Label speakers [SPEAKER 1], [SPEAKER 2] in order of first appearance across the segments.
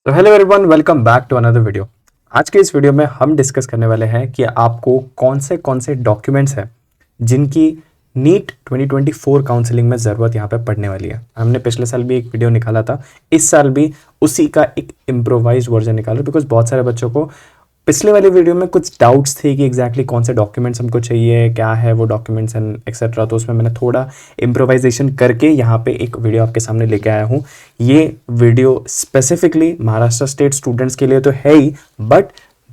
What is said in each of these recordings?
[SPEAKER 1] तो hello everyone, welcome back to another video. आज के इस वीडियो में हम डिस्कस करने वाले हैं कि आपको कौन से डॉक्यूमेंट्स हैं जिनकी नीट 2024 काउंसलिंग में ज़रूरत यहाँ पे पड़ने वाली है। हमने पिछले साल भी एक वीडियो निकाला था, इस साल भी उसी का एक इम्प्रोवाइज्ड वर्जन निकाला, बिकॉज बहुत सारे बच्चों को पिछले वाले वीडियो में कुछ डाउट्स थे कि एग्जैक्टली कौन से डॉक्यूमेंट्स हमको चाहिए, क्या है वो डॉक्यूमेंट्स एंड एक्सेट्रा। तो उसमें मैंने थोड़ा इम्प्रोवाइजेशन करके यहाँ पे एक वीडियो आपके सामने लेके आया हूँ। ये video specifically Maharashtra state students के लिए तो है ही, बट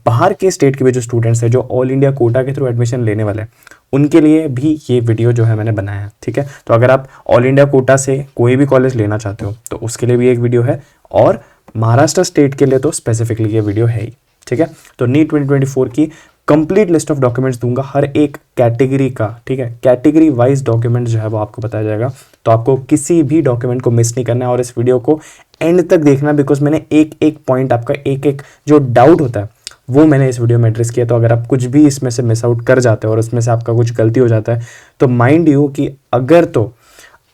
[SPEAKER 1] बाहर के स्टेट के भी जो स्टूडेंट्स हैं जो ऑल इंडिया कोटा के थ्रू एडमिशन लेने वाले हैं उनके लिए भी ये वीडियो जो है मैंने बनाया है। ठीक है, तो अगर आप ऑल इंडिया कोटा से कोई भी कॉलेज लेना चाहते हो तो उसके लिए भी एक वीडियो है, और महाराष्ट्र स्टेट के लिए तो स्पेसिफिकली ये वीडियो है ही। ठीक है, तो नीट 2024 की कंप्लीट लिस्ट ऑफ डॉक्यूमेंट्स दूंगा हर एक कैटेगरी का। ठीक है, कैटेगरी वाइज डॉक्यूमेंट जो है वो आपको बताया जाएगा, तो आपको किसी भी डॉक्यूमेंट को मिस नहीं करना है और इस वीडियो को एंड तक देखना, बिकॉज मैंने एक एक पॉइंट आपका एक एक जो डाउट होता है वो मैंने इस वीडियो में एड्रेस किया। तो अगर आप कुछ भी इसमें से मिस आउट कर जाते हो और उसमें से आपका कुछ गलती हो जाता है तो माइंड यू कि अगर तो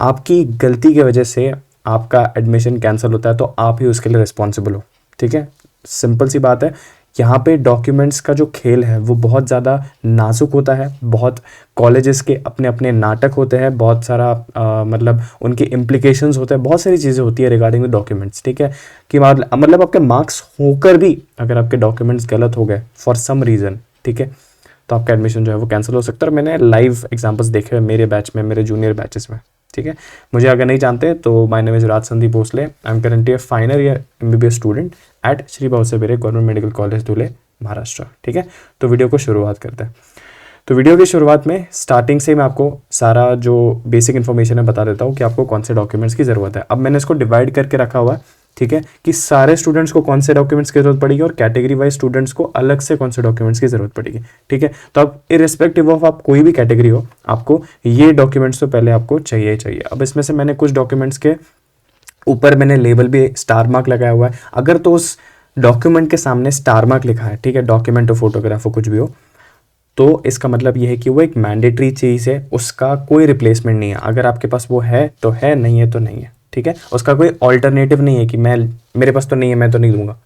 [SPEAKER 1] आपकी गलती की वजह से आपका एडमिशन कैंसिल होता है तो आप ही उसके लिए रिस्पॉन्सिबल हो। ठीक है, सिंपल सी बात है। यहाँ पे डॉक्यूमेंट्स का जो खेल है वो बहुत ज़्यादा नाजुक होता है, बहुत कॉलेजेस के अपने अपने नाटक होते हैं, बहुत सारा मतलब उनके इम्प्लीकेशंस होते हैं, बहुत सारी चीज़ें होती है रिगार्डिंग द डॉक्यूमेंट्स। ठीक है, कि मतलब आपके मार्क्स होकर भी अगर आपके डॉक्यूमेंट्स गलत हो गए फॉर सम रीज़न, ठीक है, तो आपका एडमिशन जो है वो कैंसिल हो सकता है। और मैंने लाइव एग्जाम्पल्स देखे हुए मेरे बैच में, मेरे जूनियर बैचेस में। ठीक है, मुझे अगर नहीं जानते तो my name is Raj Sandeep Bhosale. I am currently a final year MBBS student at Shri भाव सेवेरे government medical college Dhule, Maharashtra. ठीक है, तो वीडियो को शुरुआत करते हैं। तो वीडियो की शुरुआत में स्टार्टिंग से मैं आपको सारा जो बेसिक इन्फॉर्मेशन है बता देता हूँ कि आपको कौन से डॉक्यूमेंट्स की ज़रूरत है। अब मैंने इसको डिवाइड करके रखा हुआ है, ठीक है, कि सारे स्टूडेंट्स को कौन से डॉक्यूमेंट्स की जरूरत पड़ेगी और कैटेगरी वाइज स्टूडेंट्स को अलग से कौन से डॉक्यूमेंट्स की जरूरत पड़ेगी। ठीक है, तो अब इरिस्पेक्टिव ऑफ आप कोई भी कैटेगरी हो, आपको ये डॉक्यूमेंट्स तो पहले आपको चाहिए ही चाहिए। अब इसमें से मैंने कुछ डॉक्यूमेंट्स के ऊपर मैंने लेबल भी स्टार मार्क लगाया हुआ है। अगर तो उस डॉक्यूमेंट के सामने स्टार मार्क लिखा है, ठीक है, डॉक्यूमेंट और फोटोग्राफ हो कुछ भी हो, तो इसका मतलब ये है कि वो एक मैंडेटरी चीज़ है, उसका कोई रिप्लेसमेंट नहीं है। अगर आपके पास वो है तो है, नहीं है तो नहीं है। ठीक है, उसका कोई ऑल्टरनेटिव नहीं है कि मेरे पास तो नहीं है मैं तो नहीं दूंगा,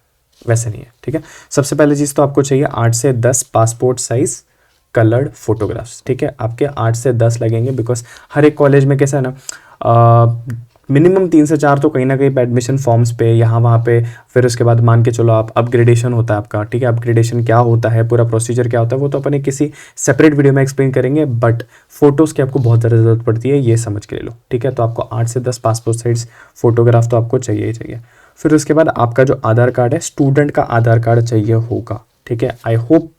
[SPEAKER 1] वैसे नहीं है। ठीक है, सबसे पहले चीज़ तो आपको चाहिए 8 से 10 पासपोर्ट साइज कलर्ड फोटोग्राफ्स। ठीक है, आपके 8 से 10 लगेंगे, बिकॉज हर एक कॉलेज में कैसा है ना, मिनिमम 3 से 4 तो कहीं ना कहीं एडमिशन फॉर्म्स पे यहाँ वहाँ पे, फिर उसके बाद मान के चलो आप अपग्रेडेशन होता है आपका। ठीक है, अपग्रेडेशन क्या होता है, पूरा प्रोसीजर क्या होता है, वो तो अपन किसी सेपरेट वीडियो में एक्सप्लेन करेंगे, बट फोटोज़ की आपको बहुत ज़्यादा ज़रूरत पड़ती है, ये समझ के ले लो। ठीक है, तो आपको 8 से 10 पासपोर्ट साइज फोटोग्राफ तो आपको चाहिए ही चाहिए। फिर उसके बाद आपका जो आधार कार्ड है, स्टूडेंट का आधार कार्ड चाहिए होगा। ठीक है, आई होप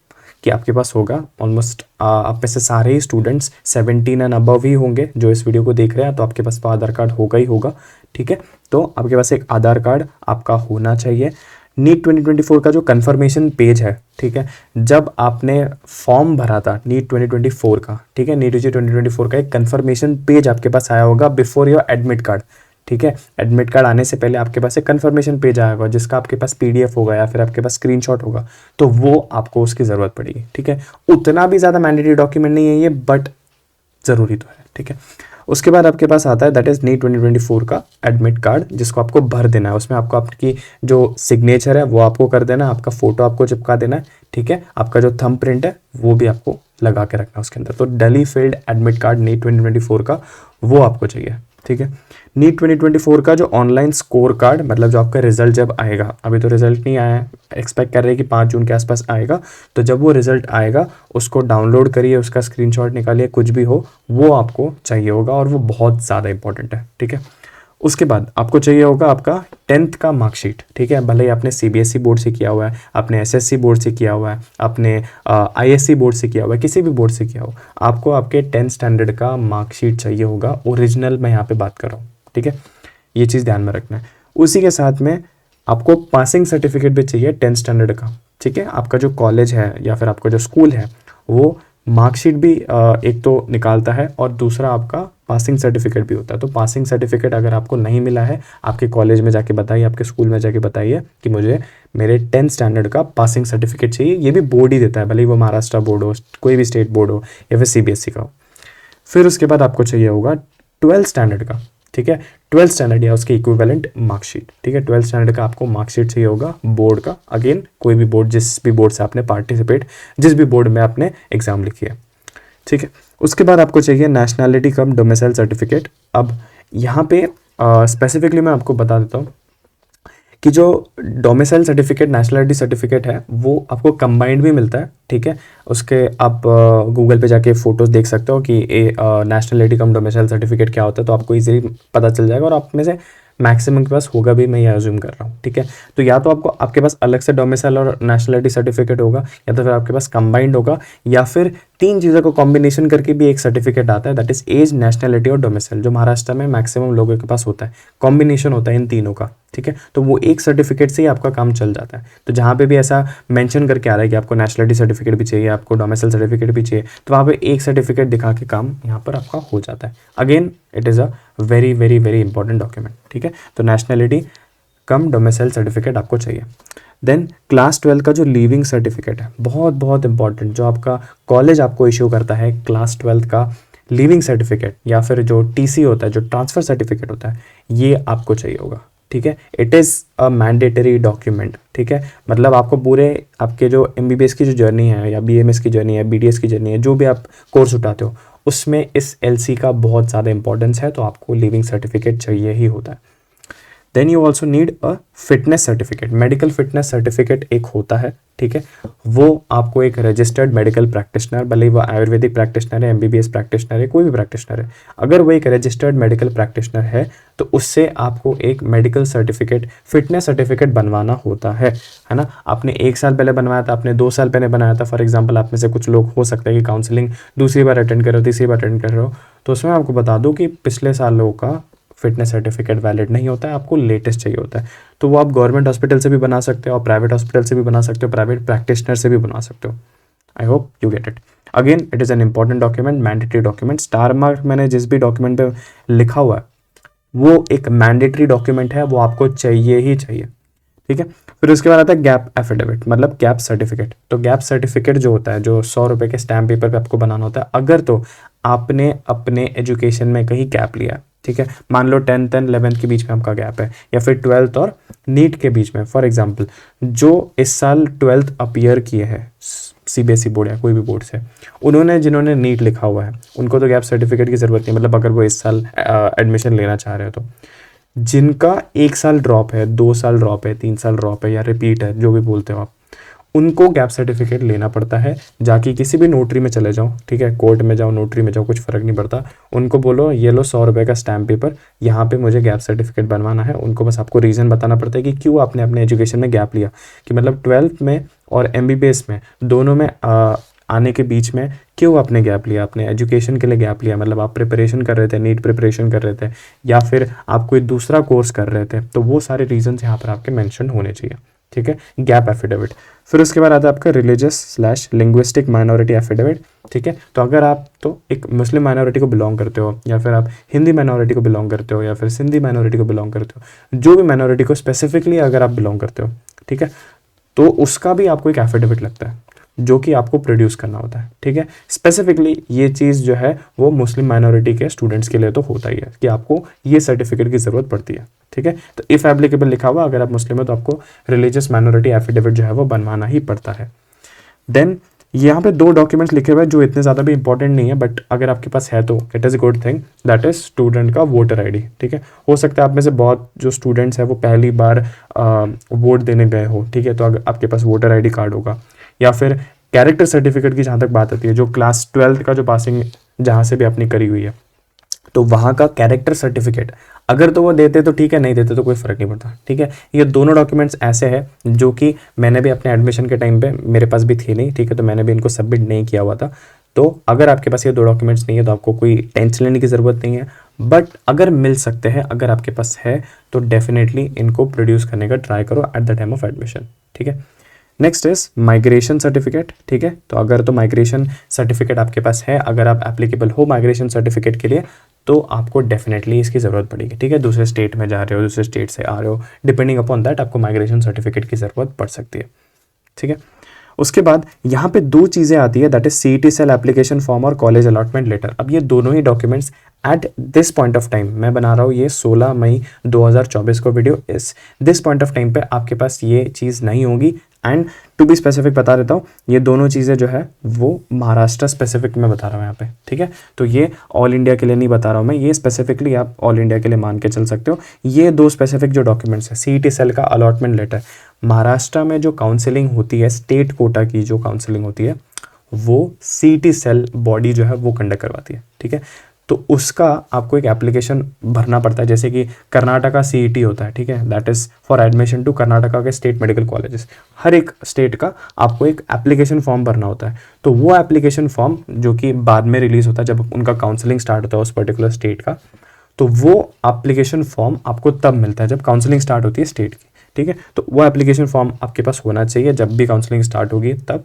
[SPEAKER 1] कि आपके पास होगा। ऑलमोस्ट आप में से सारे ही स्टूडेंट्स 17 एंड अबव ही होंगे जो इस वीडियो को देख रहे हैं, तो आपके पास तो आधार कार्ड होगा ही होगा। ठीक है, तो आपके पास एक आधार कार्ड आपका होना चाहिए। नीट 2024 का जो कन्फर्मेशन पेज है, ठीक है, जब आपने फॉर्म भरा था नीट 2024 का, ठीक है, नीट 2024 का एक कन्फर्मेशन पेज आपके पास आया होगा बिफोर योर एडमिट कार्ड। ठीक है, एडमिट कार्ड आने से पहले आपके पास एक कन्फर्मेशन पेज आएगा जिसका आपके पास PDF होगा या फिर आपके पास स्क्रीनशॉट होगा, तो वो आपको उसकी ज़रूरत पड़ेगी। ठीक है, उतना भी ज़्यादा मैंडेटरी डॉक्यूमेंट नहीं है ये, बट ज़रूरी तो है। ठीक है, उसके बाद आपके पास आता है दैट इज़ नीट 2024 का एडमिट कार्ड, जिसको आपको भर देना है। उसमें आपको आपकी जो सिग्नेचर है वो आपको कर देना है, आपका फ़ोटो आपको चिपका देना है। ठीक है, आपका जो थंब प्रिंट है वो भी आपको लगा के रखना है उसके अंदर। तो duly filled admit card NEET 2024 का वो आपको चाहिए। ठीक है, नीट 2024 का जो ऑनलाइन स्कोर कार्ड, मतलब जो आपका रिजल्ट जब आएगा, अभी तो रिजल्ट नहीं आया है, एक्सपेक्ट कर रहे हैं कि 5 जून के आसपास आएगा, तो जब वो रिजल्ट आएगा उसको डाउनलोड करिए, उसका स्क्रीनशॉट निकालिए, कुछ भी हो वो आपको चाहिए होगा और वो बहुत ज़्यादा इंपॉर्टेंट है। ठीक है, उसके बाद आपको चाहिए होगा आपका 10th का मार्कशीट। ठीक है, भले ही आपने CBSE बोर्ड से किया हुआ है, आपने SSC बोर्ड से किया हुआ है, आपने ISC बोर्ड से किया हुआ है, किसी भी बोर्ड से किया हो, आपको आपके 10th स्टैंडर्ड का मार्कशीट चाहिए होगा, ओरिजिनल मैं यहाँ पे बात कर रहा हूँ। ठीक है, ये चीज़ ध्यान में रखना है। उसी के साथ में आपको पासिंग सर्टिफिकेट भी चाहिए 10th स्टैंडर्ड का। ठीक है, आपका जो कॉलेज है या फिर आपका जो स्कूल है वो मार्कशीट भी एक तो निकालता है और दूसरा आपका पासिंग सर्टिफिकेट भी होता है। तो पासिंग सर्टिफिकेट अगर आपको नहीं मिला है, आपके कॉलेज में जाके बताइए, आपके स्कूल में जाके बताइए कि मुझे मेरे 10th स्टैंडर्ड का पासिंग सर्टिफिकेट चाहिए। ये भी बोर्ड ही देता है, भले ही वो महाराष्ट्र बोर्ड हो, कोई भी स्टेट बोर्ड हो या फिर CBSE का हो। फिर उसके बाद आपको चाहिए होगा 12th स्टैंडर्ड का ठीक है। 12th स्टैंडर्ड या उसके इक्विवेलेंट मार्कशीट, ठीक है। 12th स्टैंडर्ड का आपको मार्कशीट चाहिए होगा बोर्ड का, अगेन कोई भी बोर्ड, जिस भी बोर्ड से आपने पार्टिसिपेट, जिस भी बोर्ड में आपने एग्जाम लिखी है, ठीक है। उसके बाद आपको चाहिए नेशनैलिटी कम डोमिसाइल सर्टिफिकेट। अब यहाँ पे स्पेसिफिकली मैं आपको बता देता हूँ कि जो डोमिसाइल सर्टिफिकेट, नेशनलिटी सर्टिफिकेट है, वो आपको कंबाइंड भी मिलता है, ठीक है। उसके आप गूगल पे जाके फोटोज देख सकते हो कि नेशनलिटी कम डोमिसाइल सर्टिफिकेट क्या होता है, तो आपको इजीली पता चल जाएगा। और आप में से मैक्सिमम के पास होगा भी, मैं ये अज्यूम कर रहा हूँ, ठीक है। तो या तो आपको आपके पास अलग से डोमिसाइल और नेशनलिटी सर्टिफिकेट होगा, या तो फिर आपके पास कंबाइंड होगा, या फिर तीन चीज़ों को कॉम्बिनेशन करके भी एक सर्टिफिकेट आता है, दैट इज एज, नेशनलिटी और डोमिसाइल, जो महाराष्ट्र में मैक्सिमम लोगों के पास होता है। कॉम्बिनेशन होता है इन तीनों का, ठीक है। तो वो एक सर्टिफिकेट से ही आपका काम चल जाता है। तो जहाँ पे भी ऐसा मेंशन करके आ रहा है कि आपको नेशनलिटी सर्टिफिकेट भी चाहिए, आपको डोमिसाइल सर्टिफिकेट भी चाहिए, तो वहाँ पे एक सर्टिफिकेट दिखा के काम यहाँ पर आपका हो जाता है। Again it is a very very very important document, ठीक है। तो नेशनलिटी कम डोमिसाइल सर्टिफिकेट आपको चाहिए। देन क्लास 12 का जो लीविंग सर्टिफिकेट है, बहुत बहुत इंपॉर्टेंट, जो आपका कॉलेज आपको इश्यू करता है, क्लास 12 का लीविंग सर्टिफिकेट, या फिर जो टीसी होता है, जो ट्रांसफ़र सर्टिफिकेट होता है, ये आपको चाहिए होगा, ठीक है। It is a mandatory document, ठीक है। मतलब आपको पूरे आपके जो एमबीबीएस की जो जर्नी है, या बीएमएस की जर्नी है, बीडीएस की जर्नी है, जो भी आप कोर्स उठाते हो, उसमें इस एलसी का बहुत ज़्यादा इंपॉर्टेंस है, तो आपको लिविंग सर्टिफिकेट चाहिए ही होता है। Then you also need a fitness certificate, medical fitness certificate एक होता है, ठीक है। वो आपको एक रजिस्टर्ड मेडिकल प्रैक्टिशनर, भले ही वो आयुर्वेदिक प्रैक्टिशनर है, एमबीबीएस प्रैक्टिशनर है, कोई भी प्रैक्टिशनर है, अगर वो एक रजिस्टर्ड मेडिकल प्रैक्टिशनर है, तो उससे आपको एक मेडिकल सर्टिफिकेट, फिटनेस सर्टिफिकेट बनवाना होता है ना। आपने 1 साल पहले बनवाया था, आपने 2 साल पहले बनाया था, फॉर एग्जाम्पल आप में से कुछ लोग हो सकता है कि काउंसलिंग दूसरी बार अटेंड कर रहे हो, तीसरी बार अटेंड कर रहे हो, तो उसमें आपको बता दूँ कि पिछले सालों का फिटनेस सर्टिफिकेट वैलिड नहीं होता है, आपको लेटेस्ट चाहिए होता है। तो वो आप गवर्नमेंट हॉस्पिटल से भी बना सकते हो, और प्राइवेट हॉस्पिटल से भी बना सकते हो, प्राइवेट प्रैक्टिशनर से भी बना सकते हो। I hope you get it. Again it is an important document, mandatory document. Star mark मैंने जिस भी डॉक्यूमेंट पे लिखा हुआ है, वो एक मैंडेटरी डॉक्यूमेंट है, वो आपको चाहिए ही चाहिए, ठीक है। फिर उसके बाद आता है गैप एफिडेविट, मतलब गैप सर्टिफिकेट। तो गैप सर्टिफिकेट जो होता है, जो 100 रुपये के स्टैम्प पेपर पे आपको बनाना होता है, अगर तो आपने अपने एजुकेशन में कहीं गैप लिया है, ठीक है। मान लो 10th एंड 11th के बीच में आपका गैप है, या फिर 12th और नीट के बीच में। फॉर एग्जांपल, जो इस साल 12th अपीयर किए हैं सीबीएसई बोर्ड या कोई भी बोर्ड से, उन्होंने जिन्होंने नीट लिखा हुआ है, उनको तो गैप सर्टिफिकेट की ज़रूरत नहीं, मतलब अगर वो इस साल एडमिशन लेना चाह रहे हो तो। जिनका 1 साल ड्रॉप है, 2 साल ड्रॉप है, 3 साल ड्रॉप है, या रिपीट है, जो भी बोलते हो आप, उनको गैप सर्टिफिकेट लेना पड़ता है। जाके किसी भी नोटरी में चले जाओ, ठीक है, कोर्ट में जाओ, नोटरी में जाओ, कुछ फ़र्क नहीं पड़ता। उनको बोलो ये लो 100 रुपये का स्टैम्प पेपर, यहाँ पे मुझे गैप सर्टिफिकेट बनवाना है। उनको बस आपको रीज़न बताना पड़ता है कि क्यों आपने अपने एजुकेशन में गैप लिया, कि मतलब 12th में और एमबीबीएस में, दोनों में आने के बीच में क्यों आपने गैप लिया, अपने एजुकेशन के लिए गैप लिया, मतलब आप प्रिपरेशन कर रहे थे, नीट प्रिपरेशन कर रहे थे, या फिर आप कोई दूसरा कोर्स कर रहे थे, तो वो सारे रीजंस यहाँ पर आपके मेंशन होने चाहिए, ठीक है। Gap affidavit. फिर उसके बाद आता है आपका रिलीजियस / लिंग्विस्टिक माइनॉरिटी एफिडेविट, ठीक है। तो अगर आप तो एक मुस्लिम माइनॉरिटी को बिलोंग करते हो, या फिर आप हिंदी माइनॉरिटी को बिलोंग करते हो, या फिर सिंधी माइनॉरिटी को बिलोंग करते हो, जो भी माइनॉरिटी को स्पेसिफिकली अगर आप बिलोंग करते हो, ठीक है, तो उसका भी आपको एक एफिडेविट लगता है, जो कि आपको प्रोड्यूस करना होता है, ठीक है। स्पेसिफिकली ये चीज़ जो है वो मुस्लिम माइनॉरिटी के स्टूडेंट्स के लिए तो होता ही है कि आपको ये सर्टिफिकेट की ज़रूरत पड़ती है, ठीक है। तो इफ़ एप्लीकेबल लिखा हुआ, अगर आप मुस्लिम हो तो आपको रिलीजियस माइनॉरिटी एफिडेविट जो है वो बनवाना ही पड़ता है। देन यहाँ पे 2 डॉक्यूमेंट्स लिखे हुए हैं जो इतने ज़्यादा भी इंपॉर्टेंट नहीं है, बट अगर आपके पास है तो it is a good thing, that is student का वोटर आईडी, ठीक है। हो सकता है आप में से बहुत जो स्टूडेंट्स हैं वो पहली बार वोट देने गए हो, ठीक है, तो अगर आपके पास वोटर आईडी कार्ड होगा, या फिर कैरेक्टर सर्टिफिकेट की जहाँ तक बात आती है, जो क्लास 12th का जो पासिंग जहाँ से भी आपने करी हुई है, तो वहाँ का कैरेक्टर सर्टिफिकेट अगर तो वो देते तो ठीक है, नहीं देते तो कोई फ़र्क नहीं पड़ता, ठीक है। ये दोनों डॉक्यूमेंट्स ऐसे हैं जो कि मैंने भी अपने एडमिशन के टाइम पे मेरे पास भी थे नहीं, ठीक है, तो मैंने भी इनको सबमिट नहीं किया हुआ था। तो अगर आपके पास ये 2 डॉक्यूमेंट्स नहीं है तो आपको कोई टेंशन लेने की ज़रूरत नहीं है, बट अगर मिल सकते हैं, अगर आपके पास है, तो डेफिनेटली इनको प्रोड्यूस करने का ट्राई करो at the time of admission, ठीक है। नेक्स्ट इज माइग्रेशन सर्टिफिकेट, ठीक है। तो अगर तो माइग्रेशन सर्टिफिकेट आपके पास है, अगर आप एप्लीकेबल हो माइग्रेशन सर्टिफिकेट के लिए, तो आपको डेफिनेटली इसकी ज़रूरत पड़ेगी, ठीक है। दूसरे स्टेट में जा रहे हो, दूसरे स्टेट से आ रहे हो, डिपेंडिंग अपॉन दैट आपको माइग्रेशन सर्टिफिकेट की ज़रूरत पड़ सकती है, ठीक है। उसके बाद यहाँ पे दो चीज़ें आती है, that is CET cell application form और कॉलेज अलॉटमेंट लेटर। अब ये दोनों ही documents at this point of time, मैं बना रहा हूँ ये 16 मई 2024 को वीडियो, इस दिस पॉइंट ऑफ टाइम पे आपके पास ये चीज़ नहीं होगी। एंड टू बी स्पेसिफिक बता देता हूँ, ये दोनों चीज़ें जो है वो महाराष्ट्र स्पेसिफिक में बता रहा हूँ यहाँ पे, ठीक है। तो ये ऑल इंडिया के लिए नहीं बता रहा हूँ मैं, ये स्पेसिफिकली आप ऑल इंडिया के लिए मान के चल सकते हो। ये दो स्पेसिफिक जो डॉक्यूमेंट्स है, CET सेल का अलॉटमेंट लेटर, महाराष्ट्र में जो काउंसलिंग होती है, स्टेट कोटा की जो काउंसलिंग होती है, वो CET सेल बॉडी जो है वो कंडक्ट करवाती है, ठीक है। तो उसका आपको एक एप्लीकेशन भरना पड़ता है, जैसे कि कर्नाटका CET होता है, ठीक है, that is for admission to Karnataka के स्टेट मेडिकल कॉलेजेस। हर एक स्टेट का आपको एक एप्लीकेशन फॉर्म भरना होता है। तो वो एप्लीकेशन फॉर्म जो कि बाद में रिलीज होता है जब उनका काउंसलिंग स्टार्ट होता है उस पर्टिकुलर स्टेट का, तो वो एप्लीकेशन फॉर्म आपको तब मिलता है जब काउंसलिंग स्टार्ट होती है स्टेट की, ठीक है। तो वो एप्लीकेशन फॉर्म आपके पास होना चाहिए जब भी काउंसलिंग स्टार्ट होगी तब।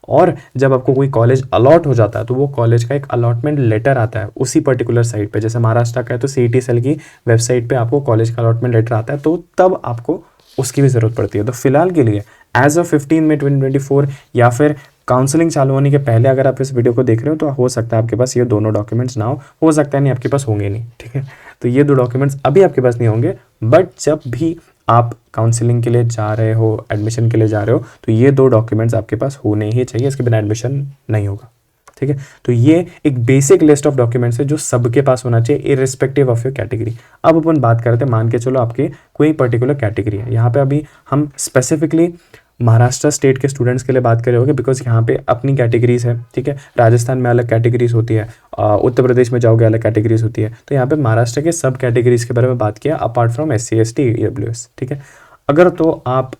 [SPEAKER 1] और जब आपको कोई कॉलेज अलॉट हो जाता है तो वो कॉलेज का एक अलॉटमेंट लेटर आता है उसी पर्टिकुलर साइट पे, जैसे महाराष्ट्र का है तो CET सेल की वेबसाइट पे आपको कॉलेज का अलॉटमेंट लेटर आता है, तो तब आपको उसकी भी ज़रूरत पड़ती है। तो फिलहाल के लिए एज ऑफ 15 मई 2024 या फिर काउंसलिंग चालू होने के पहले अगर आप इस वीडियो को देख रहे हो तो हो सकता है आपके पास ये दोनों डॉक्यूमेंट्स ना हो सकता है नहीं आपके पास होंगे नहीं, ठीक है। तो ये दो डॉक्यूमेंट्स अभी आपके पास नहीं होंगे, बट जब भी आप काउंसलिंग के लिए जा रहे हो, एडमिशन के लिए जा रहे हो, तो ये दो डॉक्यूमेंट्स आपके पास होने ही चाहिए, इसके बिना एडमिशन नहीं होगा, ठीक है। तो ये एक बेसिक लिस्ट ऑफ डॉक्यूमेंट्स है जो सबके पास होना चाहिए इररिस्पेक्टिव ऑफ योर कैटेगरी। अब अपन बात करते हैं, मान के चलो आपके कोई पर्टिकुलर कैटेगरी है, यहाँ पे अभी हम स्पेसिफिकली महाराष्ट्र स्टेट के स्टूडेंट्स के लिए बात कर रहे होंगे बिकॉज यहाँ पे अपनी कैटेगरीज है, ठीक है। राजस्थान में अलग कैटेगरीज होती है, उत्तर प्रदेश में जाओगे अलग कैटेगरीज होती है, तो यहाँ पे महाराष्ट्र के सब कैटेगरीज के बारे में बात किया apart from SC ST EWS, ठीक है। अगर तो आप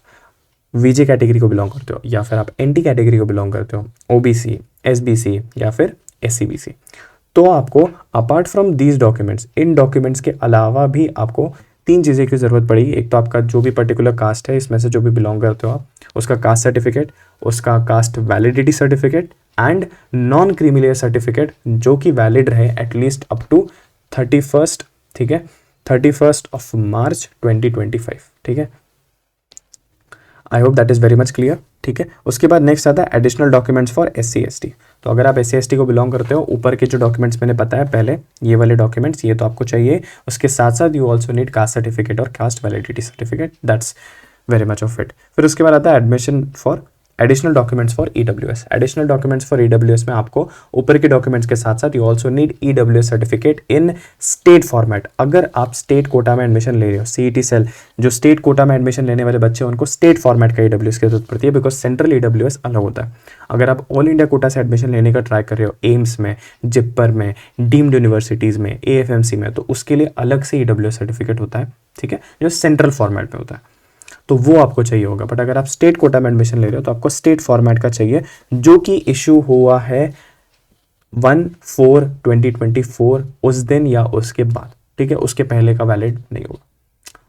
[SPEAKER 1] VJ कैटेगरी को बिलोंग करते हो या फिर आप NT कैटेगरी को बिलोंग करते हो, OBC SBC या फिर SCBC, तो आपको apart from these documents, in documents के अलावा भी आपको तीन चीज़ें की ज़रूरत पड़ेगी। एक तो आपका जो भी पर्टिकुलर कास्ट है, इसमें से जो भी बिलोंग करते हो आप, उसका कास्ट सर्टिफिकेट, उसका cast validity certificate and non creamy certificate जो कि वैलिड रहे एटलीस्ट अप टू 31st, ठीक है, 31st ऑफ मार्च 2025, ठीक है। I hope that is very much clear, ठीक है। उसके बाद नेक्स्ट आता है additional documents for SC ST। तो अगर आप SC ST को बिलोंग करते हो, ऊपर के जो डॉक्यूमेंट्स मैंने बताया पहले, ये वाले डॉक्यूमेंट्स ये तो आपको चाहिए। उसके साथ साथ you also need caste certificate और caste validity certificate, that's very much of it. फिर उसके बाद आता है admission for additional documents for EWS। Additional documents for EWS में आपको ऊपर के डॉक्यूमेंट्स के साथ साथ you also need EWS certificate in state format. अगर आप स्टेट कोटा में एडमिशन ले रहे हो, CET सेल जो स्टेट कोटा में एडमिशन लेने वाले बच्चे हैं उनको स्टेट फॉर्मेट का EWS की जरूरत पड़ती है बिकॉज सेंट्रल EWS अलग होता है। अगर आप ऑल इंडिया कोटा से एडमिशन लेने का ट्राई कर रहे हो, एम्स में, जिप्पर में, डीम्ड यूनिवर्सिटीज़ में, AFMC में, तो उसके लिए अलग से EWS सर्टिफिकेट होता है, ठीक है, जो सेंट्रल फॉर्मेट में होता है, तो वो आपको चाहिए होगा। बट अगर आप स्टेट कोटा में एडमिशन ले रहे हो तो आपको स्टेट फॉर्मेट का चाहिए जो कि इशू हुआ है 1/4/2024 उस दिन या उसके बाद, ठीक है, उसके पहले का वैलिड नहीं होगा।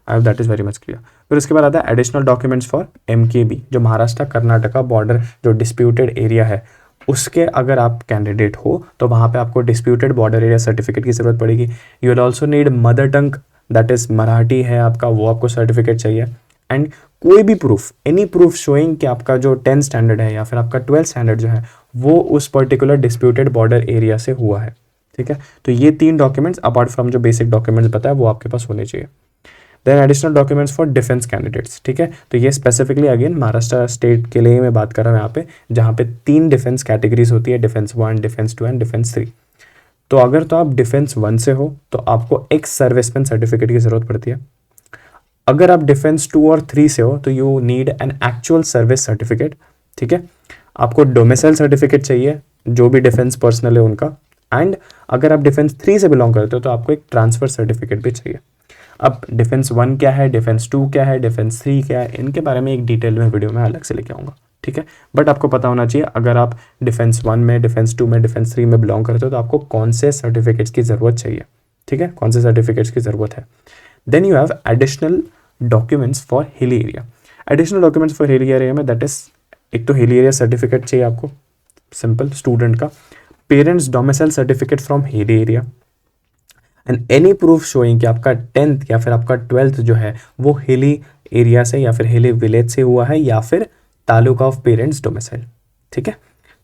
[SPEAKER 1] I hope that is very much clear. फिर उसके बाद आता है एडिशनल डॉक्यूमेंट्स फॉर MKB, जो महाराष्ट्र कर्नाटका बॉर्डर जो डिस्प्यूटेड एरिया है उसके अगर आप कैंडिडेट हो तो वहाँ पे आपको डिस्प्यूटेड बॉर्डर एरिया सर्टिफिकेट की जरूरत पड़ेगी। You will also need mother tongue, that is Marathi है आपका, वो आपको सर्टिफिकेट चाहिए। एंड कोई भी प्रूफ, एनी प्रूफ शोइंग कि आपका जो 10th स्टैंडर्ड है या फिर आपका 12th स्टैंडर्ड जो है वो उस पर्टिकुलर डिस्प्यूटेड बॉर्डर एरिया से हुआ है, ठीक है। तो ये तीन डॉक्यूमेंट्स अपार्ट फ्रॉम जो बेसिक डॉक्यूमेंट्स बताया वो आपके पास होने चाहिए। Then additional documents for defence candidates, ठीक है। तो ये स्पेसिफिकली अगेन महाराष्ट्र स्टेट के लिए मैं बात कर रहा हूँ यहाँ पे, जहाँ पे 3 डिफेंस कैटेगरीज होती है, डिफेंस 1, डिफेंस 2 एंड डिफेंस 3। तो अगर तो आप डिफेंस 1 से हो तो आपको एक्स सर्विसमैन सर्टिफिकेट की जरूरत पड़ती है। अगर आप डिफेंस 2 और 3 से हो तो you need an actual service certificate, ठीक है। आपको डोमिसाइल सर्टिफिकेट चाहिए जो भी डिफेंस पर्सनल है उनका। एंड अगर आप डिफेंस 3 से बिलोंग करते हो तो आपको एक ट्रांसफर सर्टिफिकेट भी चाहिए। अब डिफेंस 1 क्या है, डिफेंस 2 क्या है, डिफेंस 3 क्या है, इनके बारे में एक डिटेल में वीडियो में अलग से लेके आऊँगा, ठीक है। बट आपको पता होना चाहिए अगर आप डिफेंस 1 में, डिफेंस 2 में, डिफेंस 3 में बिलोंग करते हो तो आपको कौन से सर्टिफिकेट्स की ज़रूरत चाहिए, ठीक है, कौन से सर्टिफिकेट्स की ज़रूरत है। Then you have additional documents for hilly area. Additional documents for hilly area में दैट इज, एक तो हिली एरिया सर्टिफिकेट चाहिए आपको, सिंपल स्टूडेंट का, parents domicile certificate from hilly area and any proof showing कि आपका 10th या फिर आपका 12th जो है वो हिली एरिया से या फिर हिली विलेज से हुआ है या फिर तालुका ऑफ पेरेंट्स डोमिसाइल, ठीक है,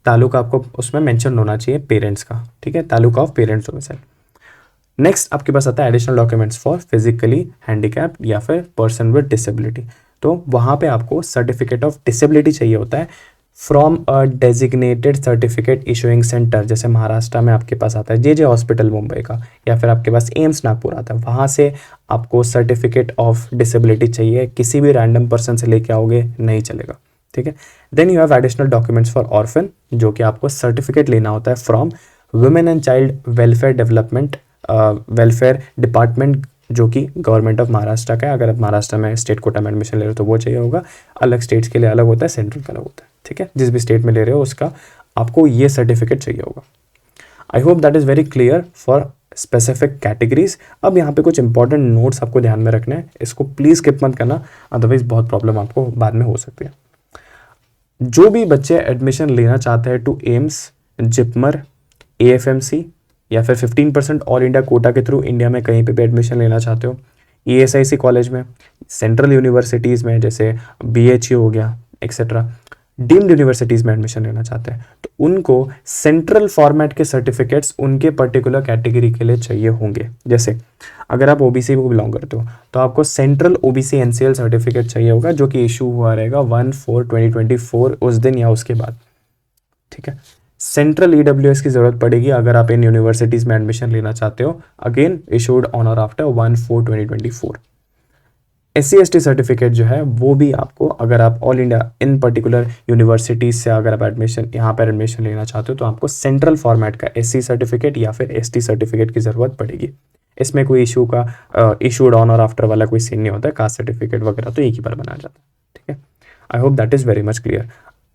[SPEAKER 1] तालुका आपको उसमें मेंशन होना चाहिए पेरेंट्स का, ठीक है, taluka of parents domicile. Next आपके पास आता है additional documents for physically handicap या फिर पर्सन विद डिसेबिलिटी। तो वहाँ पे आपको सर्टिफिकेट ऑफ डिसेबिलिटी चाहिए होता है from a designated certificate issuing centre, जैसे महाराष्ट्र में आपके पास आता है जे हॉस्पिटल मुंबई का, या फिर आपके पास एम्स नागपुर आता है, वहाँ से आपको सर्टिफिकेट ऑफ डिसेबिलिटी चाहिए। किसी भी रैंडम पर्सन से लेके आओगे नहीं चलेगा, ठीक है। Then you have additional documents for orphan, जो कि आपको सर्टिफिकेट लेना होता है from women and child welfare development welfare department, जो कि गवर्नमेंट ऑफ महाराष्ट्र का है। अगर आप महाराष्ट्र में स्टेट कोटा में एडमिशन ले रहे हो तो वो चाहिए होगा, अलग स्टेट्स के लिए अलग होता है, सेंट्रल का अलग होता है, ठीक है। जिस भी स्टेट में ले रहे हो उसका आपको ये सर्टिफिकेट चाहिए होगा। I hope that is very clear for specific categories. अब यहाँ पे कुछ इंपॉर्टेंट नोट्स आपको ध्यान में रखने हैं, इसको प्लीज़ स्किप मत करना, अदरवाइज बहुत प्रॉब्लम आपको बाद में हो सकती है। जो भी बच्चे एडमिशन लेना चाहते हैं टू एम्स, जिपमर, AFMC या फिर 15% ऑल इंडिया कोटा के थ्रू इंडिया में कहीं पे भी एडमिशन लेना चाहते हो, ESIC कॉलेज में, सेंट्रल यूनिवर्सिटीज़ में जैसे BHU हो गया एक्सेट्रा, डीम्ड यूनिवर्सिटीज़ में एडमिशन लेना चाहते हैं, तो उनको सेंट्रल फॉर्मेट के सर्टिफिकेट्स उनके पर्टिकुलर कैटेगरी के लिए चाहिए होंगे। जैसे अगर आप OBC को बिलोंग करते हो तो आपको सेंट्रल OBC NCL सर्टिफिकेट चाहिए होगा, जो कि इशू हुआ रहेगा 1/4/2024 उस दिन या उसके बाद, ठीक है। सेंट्रल EWS की ज़रूरत पड़ेगी अगर आप इन यूनिवर्सिटीज़ में एडमिशन लेना चाहते हो, अगेन इशूड ऑन और आफ्टर 1/4/2024। SC/ST सर्टिफिकेट जो है वो भी आपको, अगर आप all India in particular universities से अगर आप एडमिशन यहाँ पर एडमिशन लेना चाहते हो तो आपको सेंट्रल फॉर्मेट का SC सर्टिफिकेट या फिर ST सर्टिफिकेट की ज़रूरत पड़ेगी। इसमें कोई इशू का इशूड ऑन और आफ्टर वाला कोई सीन नहीं होता है, कास्ट सर्टिफिकेट वगैरह तो एक ही बार बनाया जाता है, ठीक है। I hope that is very much clear.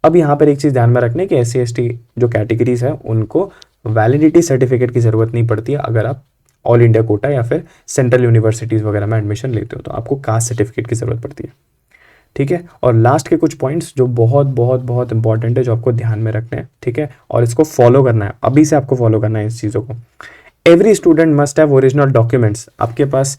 [SPEAKER 1] अब यहाँ पर एक चीज़ ध्यान में रखने कि SC/ST जो कैटेगरीज है उनको वैलिडिटी सर्टिफिकेट की ज़रूरत नहीं पड़ती है अगर आप ऑल इंडिया कोटा या फिर सेंट्रल यूनिवर्सिटीज़ वगैरह में एडमिशन लेते हो, तो आपको कास्ट सर्टिफिकेट की ज़रूरत पड़ती है, ठीक है। और लास्ट के कुछ पॉइंट्स जो बहुत बहुत बहुत इंपॉर्टेंट है, जो आपको ध्यान में रखने हैं, ठीक है, और इसको फॉलो करना है, अभी से आपको फॉलो करना है इस चीज़ों को। Every student must have original documents, आपके पास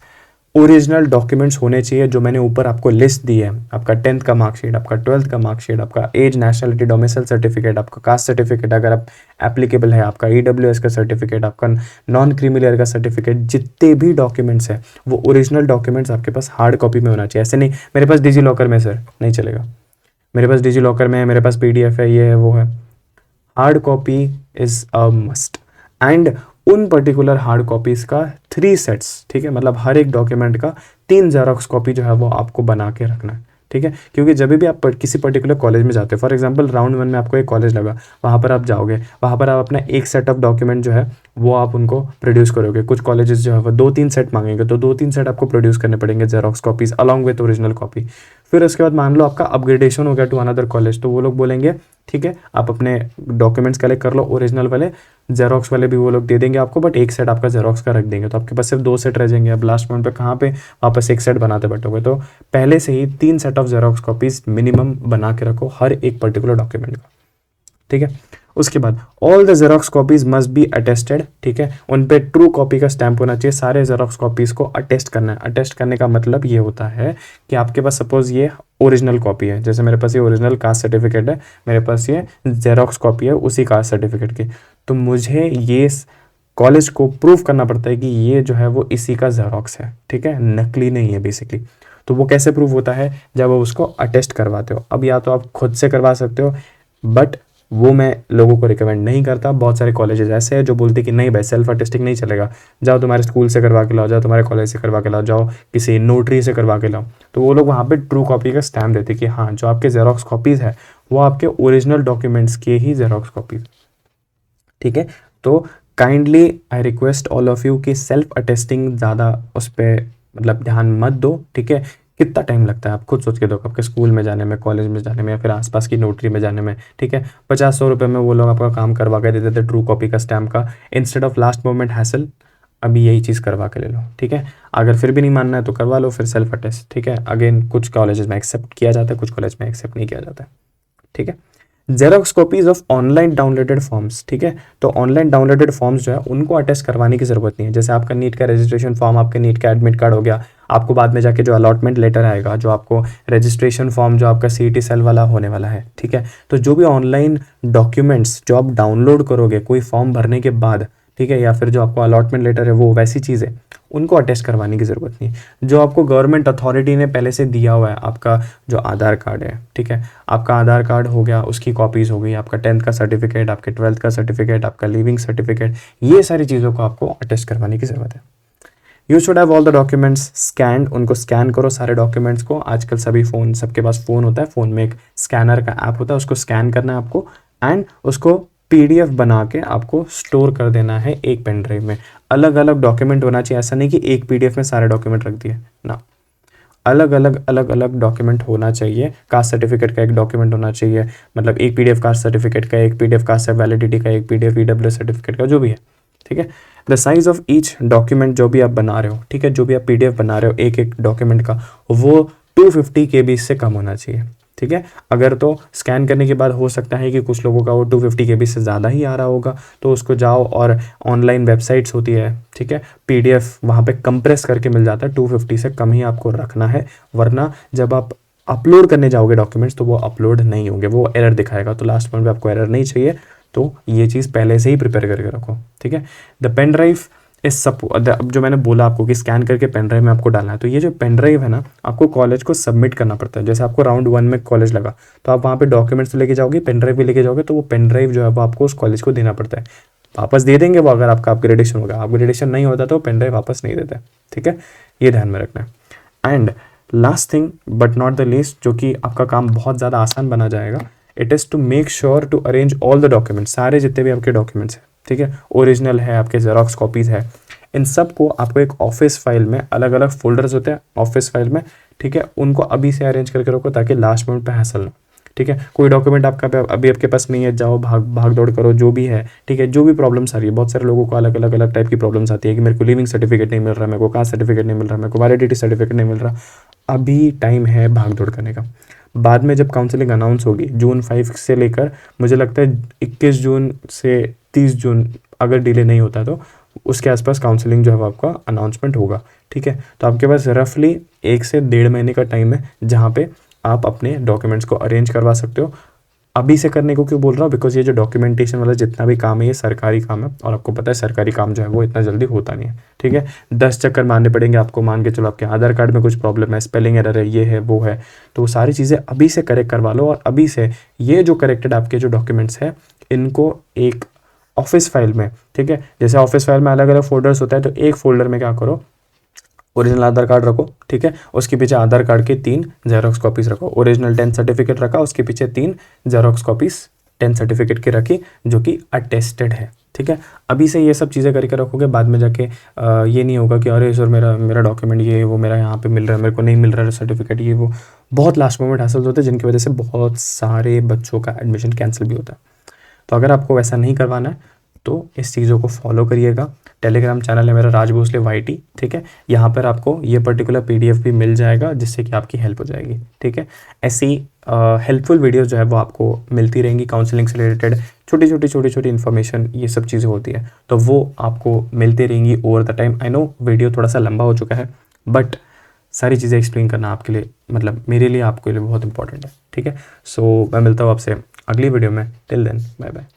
[SPEAKER 1] ओरिजिनल डॉक्यूमेंट्स होने चाहिए जो मैंने ऊपर आपको लिस्ट दी है। आपका 10th का मार्कशीट, आपका 12th का मार्कशीट, आपका एज, नेशनलिटी, डोमिसाइल सर्टिफिकेट, आपका कास्ट सर्टिफिकेट अगर आप एप्लीकेबल है, आपका EWS का सर्टिफिकेट, आपका नॉन क्रीमी लेयर का सर्टिफिकेट, जितने भी डॉक्यूमेंट्स हैं वो ओरिजिनल डॉक्यूमेंट्स आपके पास हार्ड कॉपी में होना चाहिए। ऐसे नहीं मेरे पास डिजी लॉकर में सर, नहीं चलेगा, मेरे पास डिजी लॉकर में है, मेरे पास PDF है, ये है वो है। Hard copy is a must, and उन पर्टिकुलर हार्ड कॉपीज़ का 3 सेट्स, ठीक है, मतलब हर एक डॉक्यूमेंट का 3 जेरोक्स कॉपी जो है वो आपको बना के रखना है, ठीक है। क्योंकि जब भी आप किसी पर्टिकुलर कॉलेज में जाते हो, फॉर एग्जांपल राउंड 1 में आपको एक कॉलेज लगा, वहाँ पर आप जाओगे, वहाँ पर आप अपना एक सेट ऑफ डॉक्यूमेंट जो है वो आप उनको प्रोड्यूस करोगे। कुछ कॉलेजेस जो है वो 2-3 सेट मांगेंगे, तो 2-3 सेट आपको प्रोड्यूस करने पड़ेंगे xerox copies along with original copy. फिर उसके बाद मान लो आपका अपग्रेडेशन हो गया टू अनदर कॉलेज, तो वो लोग बोलेंगे ठीक है आप अपने डॉक्यूमेंट्स कलेक्ट कर लो, ओरिजिनल वाले, जेरोक्स वाले भी वो लोग दे देंगे आपको, बट एक सेट आपका जेरोक्स का रख देंगे, तो आपके पास सिर्फ 2 सेट रह जाएंगे। अब लास्ट मोमेंट पे कहाँ पे वापस एक सेट बनाते बैठोगे, तो पहले से ही 3 set of xerox copies minimum बना के रखो हर एक पर्टिकुलर डॉक्यूमेंट का, ठीक है। उसके बाद all the xerox copies must be attested, ठीक है, उन पे ट्रू कॉपी का स्टैंप होना चाहिए। सारे जेरोक्स कॉपीज को अटेस्ट करना है। अटेस्ट करने का मतलब ये होता है कि आपके पास सपोज ये ओरिजिनल कॉपी है, जैसे मेरे पास ये ओरिजिनल कास्ट सर्टिफिकेट है, मेरे पास ये जेरोक्स कॉपी है उसी कास्ट सर्टिफिकेट की, तो मुझे ये कॉलेज को प्रूव करना पड़ता है कि ये जो है वो इसी का जेरोक्स है, ठीक है, नकली नहीं है बेसिकली। तो वो कैसे प्रूव होता है, जब आप उसको अटेस्ट करवाते हो। अब या तो आप खुद से करवा सकते हो, बट वो मैं लोगों को रिकमेंड नहीं करता। बहुत सारे कॉलेजेस ऐसे हैं जो बोलते हैं कि नहीं भाई सेल्फ अटेस्टिंग नहीं चलेगा, जाओ तुम्हारे स्कूल से करवा के लाओ, जाओ तुम्हारे कॉलेज से करवा के लाओ, जाओ किसी नोटरी से करवा के लाओ। तो वो लोग वहाँ पे ट्रू कॉपी का स्टैम्प देते कि हाँ जो आपके जेरोक्स कॉपीज़ है वो आपके ओरिजिनल डॉक्यूमेंट्स के ही जेरोक्स कॉपीज, ठीक है। तो kindly I request all of you कि सेल्फ अटेस्टिंग ज़्यादा उस पर मतलब ध्यान मत दो, ठीक है। कितना टाइम लगता है आप खुद सोच के दो, आपके स्कूल में जाने में, कॉलेज में जाने में, या फिर आसपास की नोटरी में जाने में, ठीक है। 50-100 रुपये में वो लोग आपका काम करवा के देते थे ट्रू कॉपी का स्टैम्प का, instead of last moment hassle. अभी यही चीज़ करवा के ले लो, ठीक है। अगर फिर भी नहीं मानना है तो करवा लो फिर सेल्फ अटेस्ट, ठीक है। अगेन कुछ कॉलेजेस में एक्सेप्ट किया जाता है, कुछ कॉलेज में एक्सेप्ट नहीं किया जाता है, ठीक है। Xerox copies of online downloaded forms, ठीक है। तो ऑनलाइन डाउनलोडेड फॉर्म्स जो है उनको अटेस्ट करवाने की जरूरत नहीं है। जैसे आपका नीट का रजिस्ट्रेशन फॉर्म, आपका नीट का एडमिट कार्ड हो गया, आपको बाद में जाके जो अलॉटमेंट लेटर आएगा, जो आपको रजिस्ट्रेशन फॉर्म जो आपका CET सेल वाला होने वाला है, ठीक है, तो जो भी ऑनलाइन डॉक्यूमेंट्स जो आप डाउनलोड करोगे कोई फॉर्म भरने के बाद, ठीक है, या फिर जो आपको अलॉटमेंट लेटर है वो वैसी चीज़ें उनको अटेस्ट करवाने की ज़रूरत नहीं है। जो आपको गवर्नमेंट अथॉरिटी ने पहले से दिया हुआ है, आपका जो आधार कार्ड है, ठीक है, आपका आधार कार्ड हो गया, उसकी कॉपीज़ हो गई, आपका 10th का सर्टिफिकेट, आपके 12th का सर्टिफिकेट, आपका लिविंग सर्टिफिकेट, ये सारी चीज़ों को आपको अटेस्ट करवाने की ज़रूरत है। You should have all the documents scanned, उनको स्कैन करो सारे डॉक्यूमेंट्स को। आजकल सभी फ़ोन, सबके पास फ़ोन होता है, फ़ोन में एक स्कैनर का ऐप होता है, उसको स्कैन करना है आपको एंड उसको PDF बना के आपको स्टोर कर देना है एक पेन ड्राइव में। अलग अलग डॉक्यूमेंट होना चाहिए, ऐसा नहीं कि एक PDF में सारे डॉक्यूमेंट रख दिए ना, अलग अलग डॉक्यूमेंट होना चाहिए। कास्ट सर्टिफिकेट का एक डॉक्यूमेंट होना चाहिए, मतलब एक PDF कास्ट सर्टिफिकेट का, एक PDF कास्ट वैलिडिटी का, एक PDF EWS सर्टिफिकेट का, जो भी है, ठीक है। The size of each document जो भी आप बना रहे हो, ठीक है, जो भी आप PDF बना रहे हो एक एक डॉक्यूमेंट का, वो 250 KB से कम होना चाहिए, ठीक है। अगर तो स्कैन करने के बाद हो सकता है कि कुछ लोगों का वो 250 KB से ज़्यादा ही आ रहा होगा, तो उसको जाओ और ऑनलाइन वेबसाइट्स होती है, ठीक है, PDF वहाँ पे कंप्रेस करके मिल जाता है, 250 से कम ही आपको रखना है, वरना जब आप अपलोड करने जाओगे डॉक्यूमेंट्स तो वो अपलोड नहीं होंगे, वो एरर दिखाएगा। तो लास्ट पॉइंट पे आपको एरर नहीं चाहिए, तो ये चीज़ पहले से ही प्रिपेयर करके रखो, ठीक है। द पेन ड्राइव इस सब, अब जो मैंने बोला आपको कि स्कैन करके पेन ड्राइव में आपको डालना है, तो ये जो पेन ड्राइव है ना, आपको कॉलेज को सबमिट करना पड़ता है। जैसे आपको राउंड 1 में कॉलेज लगा तो आप वहाँ पे डॉक्यूमेंट्स लेके जाओगे, पेन ड्राइव भी लेके जाओगे, तो वो पेन ड्राइव जो है वो आपको उस कॉलेज को देना पड़ता है। वापस दे देंगे वो अगर आपका अपग्रेडेशन होगा, अपग्रेडेशन नहीं होता तो पेन ड्राइव वापस नहीं देते, ठीक है, ये ध्यान में रखना है। And last thing but not the least, जो कि आपका काम बहुत ज़्यादा आसान बना जाएगा, it is to make sure to arrange all the documents, सारे जितने भी आपके डॉक्यूमेंट्स हैं, ठीक है, ओरिजिनल है, आपके जेरोक्स कॉपीज़ है, इन सब को आपको एक ऑफिस फाइल में, अलग अलग फोल्डर्स होते हैं ऑफिस फाइल में, ठीक है, उनको अभी से अरेंज करके रखो ताकि लास्ट मोमेंट पे हैसल ना, ठीक है। कोई डॉक्यूमेंट आपका अभी आपके पास नहीं है, जाओ भाग दौड़ करो, जो भी है, ठीक है, जो भी प्रॉब्लम्स आ रही है, बहुत सारे लोगों को अलग टाइप की प्रॉब्लम्स आती है कि मेरे को लिविंग सर्टिफिकेट नहीं मिल रहा, मेरे को कास्ट सर्टिफिकेट नहीं मिल रहा, मेरे को वैलिडिटी सर्टिफिकेट नहीं मिल रहा। अभी टाइम है भाग दौड़ करने का। बाद में जब काउंसलिंग अनाउंस होगी जून 5 से लेकर, मुझे लगता है 21 जून से 30 जून, अगर डिले नहीं होता तो उसके आसपास काउंसलिंग जो है वो आपका अनाउंसमेंट होगा, ठीक है। तो आपके पास रफली 1 से 1.5 महीने का टाइम है जहाँ पे आप अपने डॉक्यूमेंट्स को अरेंज करवा सकते हो। अभी से करने को क्यों बोल रहा हूँ, बिकॉज ये जो डॉक्यूमेंटेशन वाला जितना भी काम है ये सरकारी काम है, और आपको पता है सरकारी काम जो है वो इतना जल्दी होता नहीं है, ठीक है। 10 चक्कर मारने पड़ेंगे आपको, मान के चलो आपके आधार कार्ड में कुछ प्रॉब्लम है, स्पेलिंग एरर है, ये है वो है, तो वो सारी चीज़ें अभी से करेक्ट करवा लो, और अभी से ये जो करेक्टेड आपके जो डॉक्यूमेंट्स हैं इनको एक ऑफिस फाइल में, ठीक है, जैसे ऑफिस फाइल में अलग अलग फोल्डर्स होता है, तो एक फोल्डर में क्या करो, ओरिजिनल आधार कार्ड रखो, ठीक है, उसके पीछे आधार कार्ड की 3 जेरोक्स कॉपीज रखो, ओरिजिनल 10th सर्टिफिकेट रखा, उसके पीछे 3 जेरोक्स कॉपीज 10th सर्टिफिकेट की रखी जो कि अटेस्टेड है, ठीक है। अभी से ये सब चीज़ें करके रखोगे, बाद में जाके ये नहीं होगा कि अरे सर मेरा डॉक्यूमेंट ये वो मेरा यहाँ पे मिल रहा है, मेरे को नहीं मिल रहा है सर्टिफिकेट, ये वो बहुत लास्ट मोमेंट हासिल होते हैं जिनकी वजह से बहुत सारे बच्चों का एडमिशन कैंसिल भी होता है। तो अगर आपको वैसा नहीं करवाना है तो इस चीज़ों को फॉलो करिएगा। टेलीग्राम चैनल है मेरा राज भोसले YT, ठीक है, यहाँ पर आपको ये पर्टिकुलर PDF भी मिल जाएगा जिससे कि आपकी हेल्प हो जाएगी, ठीक है। ऐसी हेल्पफुल वीडियोस जो है वो आपको मिलती रहेंगी, काउंसलिंग से रिलेटेड छोटी इन्फॉर्मेशन, ये सब चीज़ें होती है तो वो आपको मिलती रहेंगी over the time. I know video थोड़ा सा लंबा हो चुका है, बट सारी चीज़ें एक्सप्लेन करना आपके लिए, मतलब मेरे लिए, आपके लिए बहुत इंपॉर्टेंट है, ठीक है। सो मैं मिलता हूँ आपसे अगली वीडियो में, टिल देन बाय बाय।